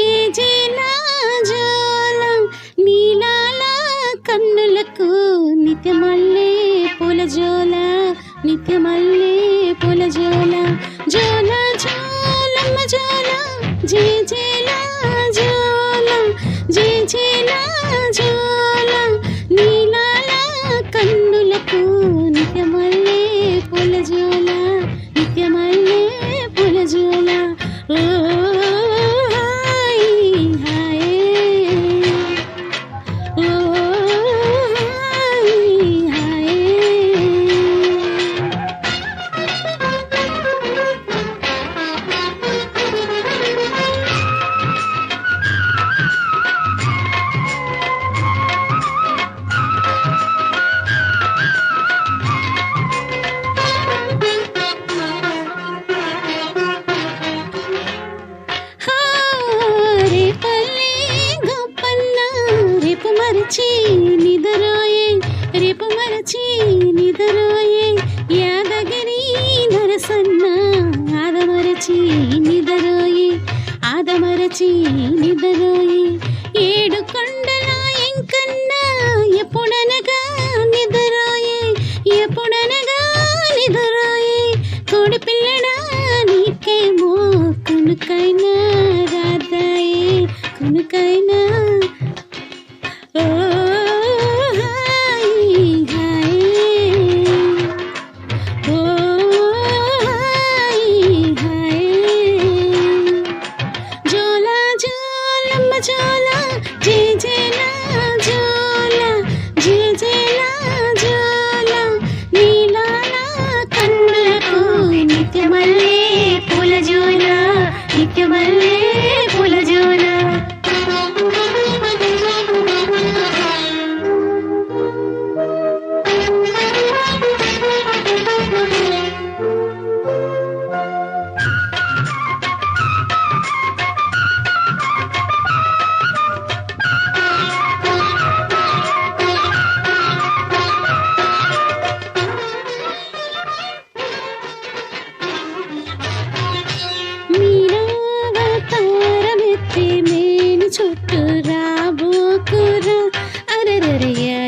జేజేల జోల నీలాల కన్నులకు నిత్యమల్లే పూల జోల నిత్యమల్లే పూల జోల జోల జోలమ్మ జోల జేజేల జోల జేజేల జోల నీలాల కన్నులకు నిత్యమల్లే పూల జోల నిత్యమల్లే పూల జోల ఓ నిదరోయే రేపు మరచి నిదరోయే యాదగిరి నరసన్న ఆదమరచి నిదరోయే ఆదమరచి నిదరోయే ఏడు కొండల ఎంకన్నా ఎప్పుడనగా నిదరోయే ఎప్పుడనగా నిదరోయే కోడి పిల్లడా నీకేమో కునుకైనా రాదాయే కునుకైనా జోల జేజేల జోల జేజేల జోల నీలాల కన్నులకు నిత్యమల్లే పూల జోల నిత్యమల్లే పూల జోల చుట్టూ రాబోకురా అరరయ్యా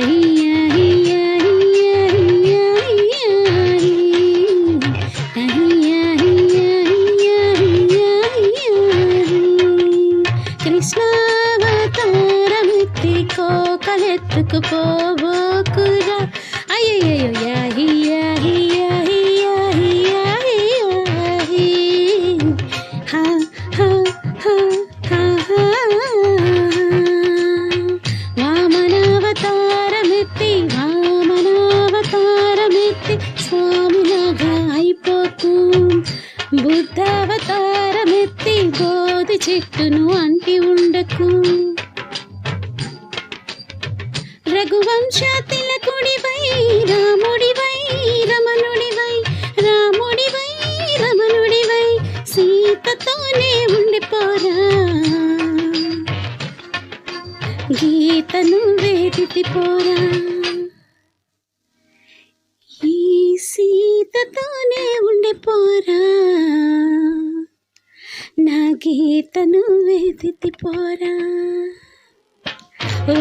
కృష్ణావతారమిత్తి కోకలెత్తుకు పోబోకురా అయ్యయ్యో స్వామిలాగా అయిపోకు బుద్ధావతారమెత్తి బోధి చెట్టును అంటి ఉండకు రఘువంశ తిలకుడివై రాముడివై రమణుడివై రాముడివై రమణుడివై సీతతోనే ఉండిపోరా గీతను వేదిపోరా సీతతోనే ఉండిపోరా నా గీతను వేదిపోరా ఓ